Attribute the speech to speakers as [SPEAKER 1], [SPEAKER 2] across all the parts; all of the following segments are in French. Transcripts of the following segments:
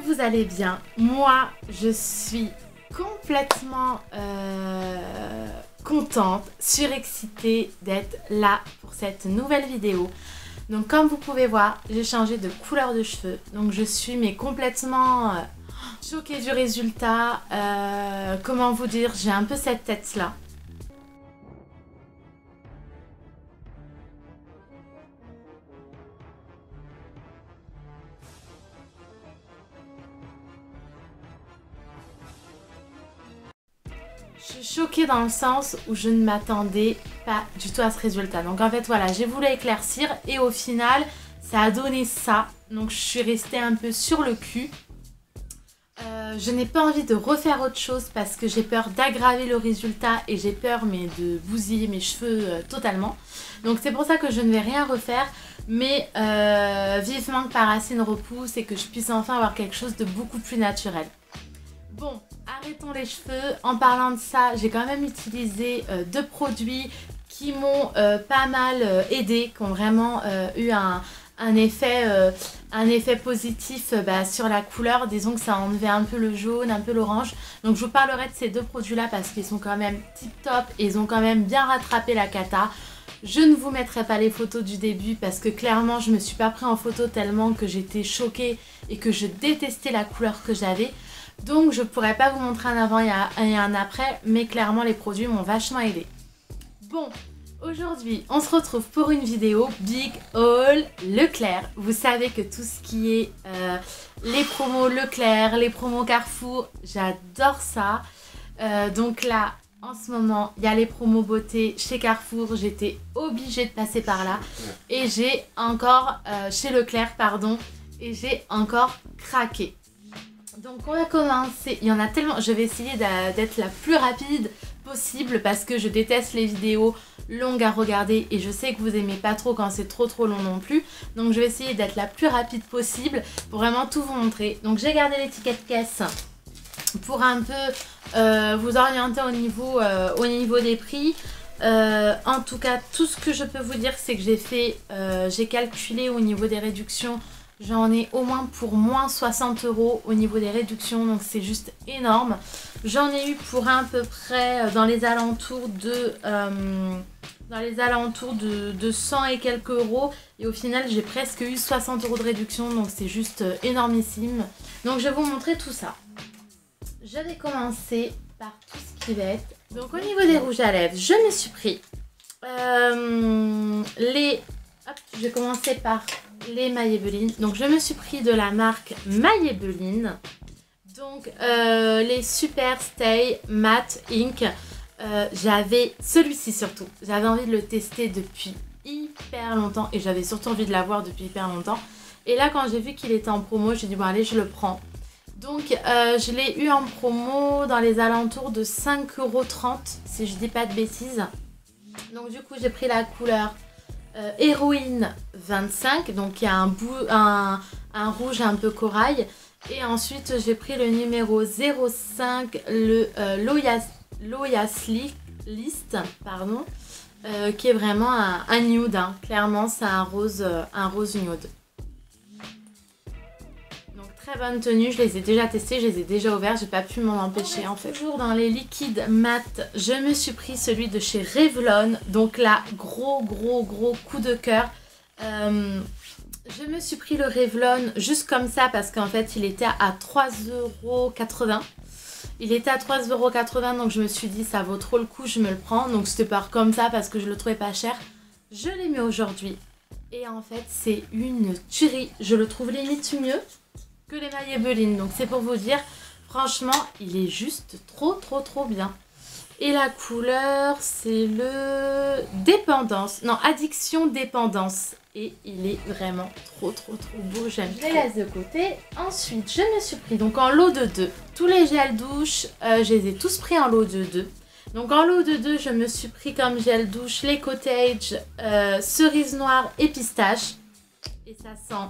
[SPEAKER 1] vous allez bien. Moi, je suis complètement contente, surexcitée d'être là pour cette nouvelle vidéo. Donc comme vous pouvez voir, j'ai changé de couleur de cheveux. Donc je suis mais complètement choquée du résultat. Comment vous dire, j'ai un peu cette tête-là. Je suis choquée dans le sens où je ne m'attendais pas du tout à ce résultat. Donc en fait voilà, j'ai voulu éclaircir et au final ça a donné ça. Donc je suis restée un peu sur le cul. Je n'ai pas envie de refaire autre chose parce que j'ai peur d'aggraver le résultat et j'ai peur de bousiller mes cheveux totalement. Donc c'est pour ça que je ne vais rien refaire. Mais vivement que Paracine repousse et que je puisse enfin avoir quelque chose de beaucoup plus naturel. Bon, arrêtons les cheveux. En parlant de ça, j'ai quand même utilisé deux produits qui m'ont pas mal aidé, qui ont vraiment eu un effet positif sur la couleur. Disons que ça a enlevé un peu le jaune, un peu l'orange. Donc je vous parlerai de ces deux produits-là parce qu'ils sont quand même tip top et ils ont quand même bien rattrapé la cata. Je ne vous mettrai pas les photos du début parce que clairement je me suis pas pris en photo tellement que j'étais choquée et que je détestais la couleur que j'avais. Donc je pourrais pas vous montrer un avant et un après, mais clairement les produits m'ont vachement aidé. Bon, aujourd'hui on se retrouve pour une vidéo Big Haul Leclerc. Vous savez que tout ce qui est les promos Leclerc, les promos Carrefour, j'adore ça. Donc là, en ce moment, il y a les promos beauté chez Carrefour, j'étais obligée de passer par là. Et j'ai encore, chez Leclerc pardon, et j'ai encore craqué. Donc on va commencer, il y en a tellement, je vais essayer d'être la plus rapide possible parce que je déteste les vidéos longues à regarder et je sais que vous aimez pas trop quand c'est trop long non plus. Donc je vais essayer d'être la plus rapide possible pour vraiment tout vous montrer. Donc j'ai gardé l'étiquette caisse pour un peu vous orienter au niveau des prix. En tout cas, tout ce que je peux vous dire, c'est que j'ai calculé au niveau des réductions. J'en ai au moins pour moins 60 € au niveau des réductions, donc c'est juste énorme. J'en ai eu pour à peu près dans les alentours de 100 et quelques euros. Et au final, j'ai presque eu 60 € de réduction, donc c'est juste énormissime. Donc je vais vous montrer tout ça. Je vais commencer par tout ce qui va être... Donc au niveau des rouges à lèvres, je me suis pris je vais commencer par les Maybelline. Donc je me suis pris de la marque Maybelline. Donc les Super Stay Matte Ink. J'avais celui-ci surtout. J'avais envie de le tester depuis hyper longtemps. Et j'avais surtout envie de l'avoir depuis hyper longtemps. Et là quand j'ai vu qu'il était en promo, j'ai dit bon allez je le prends. Donc je l'ai eu en promo dans les alentours de 5,30 € si je dis pas de bêtises. Donc du coup j'ai pris la couleur Héroïne 25, donc il y a un rouge un peu corail. Et ensuite j'ai pris le numéro 05, le Loyas List, pardon, qui est vraiment un nude, hein. Clairement c'est un rose nude. Donc très bonne tenue, je les ai déjà testés, je les ai déjà ouverts, j'ai pas pu m'en empêcher en fait. Toujours dans les liquides mat, je me suis pris celui de chez Revlon. Donc là, gros coup de cœur. Je me suis pris le Revlon juste comme ça parce qu'en fait il était à 3,80 €. Il était à 3,80 €, donc je me suis dit ça vaut trop le coup, je me le prends. Donc c'était pas comme ça parce que je le trouvais pas cher. Je l'ai mis aujourd'hui et en fait c'est une tuerie. Je le trouve limite mieux que les Maybelline. Donc c'est pour vous dire, franchement il est juste trop bien. Et la couleur c'est le Dépendance, non Addiction Dépendance. Et il est vraiment trop beau, j'aime trop. Je les laisse de côté. Ensuite je me suis pris donc en lot de 2 tous les gels douche, je les ai tous pris en lot de 2. Donc en lot de 2 je me suis pris comme gel douche les Cottage cerise noire et pistache. Et ça sent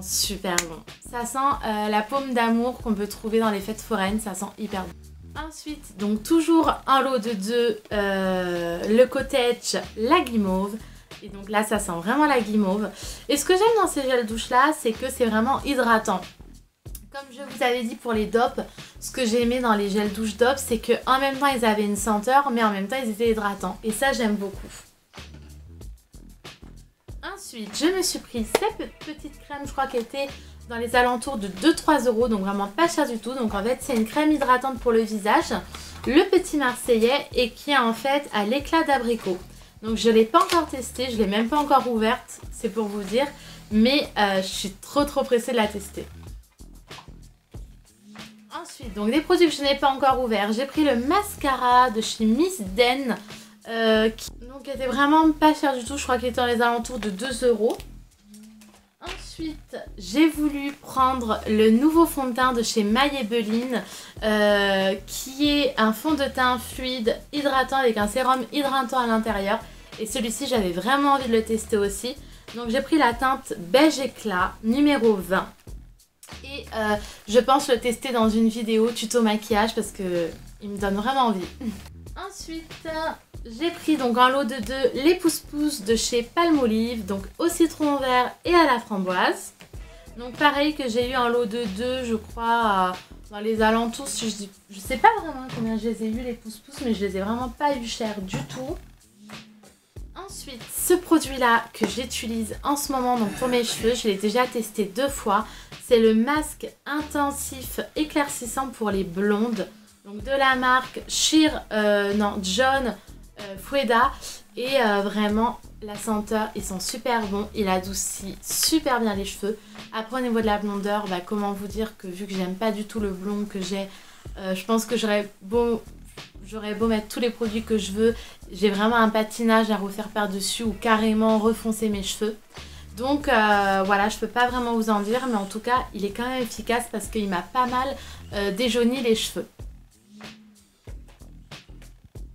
[SPEAKER 1] super bon. Ça sent la paume d'amour qu'on peut trouver dans les fêtes foraines, ça sent hyper bon. Ensuite, donc toujours un lot de 2, le Cottage la guimauve. Et donc là, ça sent vraiment la guimauve. Et ce que j'aime dans ces gels douche là, c'est que c'est vraiment hydratant. Comme je vous avais dit pour les DOP, ce que j'ai aimé dans les gels douche DOP, c'est qu'en même temps ils avaient une senteur, mais en même temps ils étaient hydratants. Et ça j'aime beaucoup. Ensuite, je me suis pris cette petite crème, je crois qu'elle était dans les alentours de 2-3 €, donc vraiment pas cher du tout. Donc en fait c'est une crème hydratante pour le visage, le Petit Marseillais, et qui est en fait à l'éclat d'abricot. Donc je ne l'ai pas encore testée, je ne l'ai même pas encore ouverte, c'est pour vous dire, mais je suis trop pressée de la tester. Ensuite, donc des produits que je n'ai pas encore ouverts, j'ai pris le mascara de chez Miss Den, qui donc était vraiment pas cher du tout, je crois qu'il était dans les alentours de 2 €. Ensuite, j'ai voulu prendre le nouveau fond de teint de chez Maybelline, qui est un fond de teint fluide hydratant avec un sérum hydratant à l'intérieur. Et celui-ci, j'avais vraiment envie de le tester aussi. Donc j'ai pris la teinte beige éclat numéro 20. Et je pense le tester dans une vidéo tuto maquillage parce que il me donne vraiment envie. Ensuite, j'ai pris donc un lot de 2 les pousse-pousse de chez Palmolive, donc au citron vert et à la framboise. Donc pareil que j'ai eu un lot de 2, je crois, dans les alentours. Je sais pas vraiment combien je les ai eu les pousse-pousse, mais je les ai vraiment pas eu cher du tout. Ensuite, ce produit-là que j'utilise en ce moment donc pour mes cheveux, je l'ai déjà testé 2 fois. C'est le masque intensif éclaircissant pour les blondes. Donc de la marque John Fueda. Et vraiment, la senteur, ils sont super bons. Il adoucit super bien les cheveux. Après, au niveau de la blondeur, comment vous dire que vu que j'aime pas du tout le blond que j'ai, je pense que j'aurais beau mettre tous les produits que je veux, j'ai vraiment un patinage à refaire par-dessus ou carrément refoncer mes cheveux. Donc voilà, je peux pas vraiment vous en dire, mais en tout cas, il est quand même efficace parce qu'il m'a pas mal déjauni les cheveux.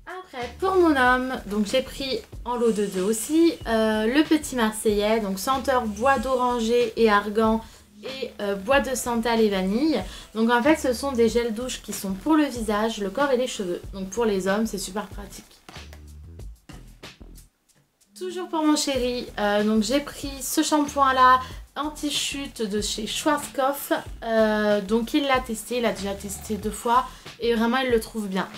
[SPEAKER 1] Après, pour mon homme, donc j'ai pris en lot de 2 aussi, le Petit Marseillais, donc senteur bois d'oranger et argan et bois de santal et vanille. Donc en fait ce sont des gels douche qui sont pour le visage, le corps et les cheveux. Donc pour les hommes c'est super pratique. Toujours pour mon chéri, donc j'ai pris ce shampoing là anti-chute de chez Schwarzkopf. Donc il l'a testé, il a déjà testé 2 fois et vraiment il le trouve bien.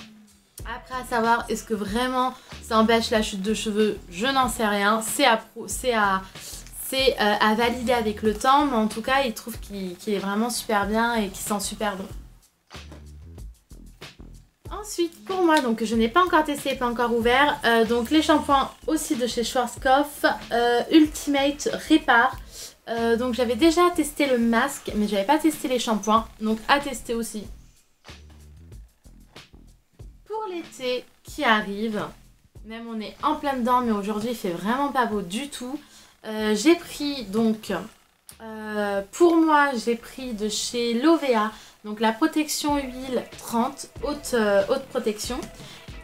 [SPEAKER 1] Après à savoir est-ce que vraiment ça empêche la chute de cheveux, je n'en sais rien, c'est à valider avec le temps, mais en tout cas il trouve qu'il est vraiment super bien et qu'il sent super bon. Ensuite pour moi, donc je n'ai pas encore testé, pas encore ouvert, donc les shampoings aussi de chez Schwarzkopf, Ultimate Repar. Donc j'avais déjà testé le masque mais j'avais pas testé les shampoings, donc à tester aussi. Pour l'été qui arrive, même on est en plein dedans mais aujourd'hui il fait vraiment pas beau du tout. J'ai pris donc, pour moi j'ai pris de chez Lovea, donc la protection huile 30, haute protection.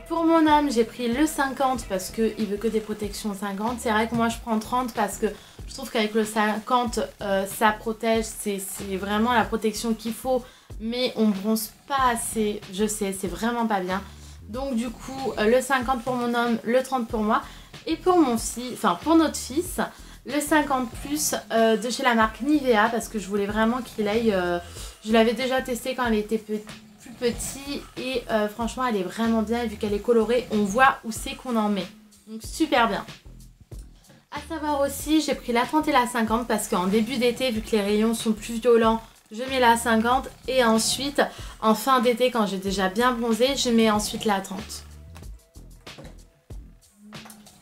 [SPEAKER 1] Pour mon homme j'ai pris le 50 parce qu'il veut que des protections 50. C'est vrai que moi je prends 30 parce que je trouve qu'avec le 50 ça protège, c'est vraiment la protection qu'il faut. Mais on bronze pas assez, je sais, c'est vraiment pas bien. Donc du coup le 50 pour mon homme, le 30 pour moi. Et pour mon fils, enfin pour notre fils, le 50 plus de chez la marque Nivea parce que je voulais vraiment qu'il aille, je l'avais déjà testé quand elle était plus petit et franchement elle est vraiment bien et vu qu'elle est colorée on voit où c'est qu'on en met, donc super bien. À savoir aussi j'ai pris la 30 et la 50 parce qu'en début d'été vu que les rayons sont plus violents je mets la 50 et ensuite en fin d'été quand j'ai déjà bien bronzé je mets ensuite la 30.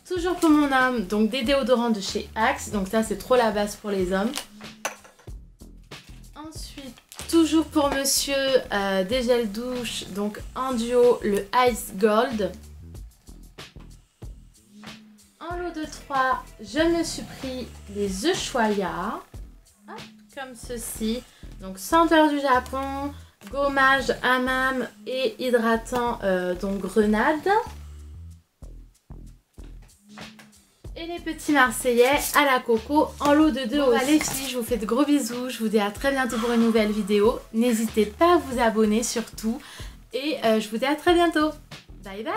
[SPEAKER 1] Toujours pour mon homme, donc des déodorants de chez Axe, donc ça c'est trop la base pour les hommes. Ensuite, toujours pour monsieur, des gels douche, donc en duo, le Ice Gold. En lot de 3, je me suis pris les Ushuaïa, comme ceci. Donc senteur du Japon, gommage, hammam et hydratant, donc grenade. Et les petits Marseillais à la coco en lot de 2 aussi. Les filles, je vous fais de gros bisous. Je vous dis à très bientôt pour une nouvelle vidéo. N'hésitez pas à vous abonner surtout. Et je vous dis à très bientôt. Bye bye.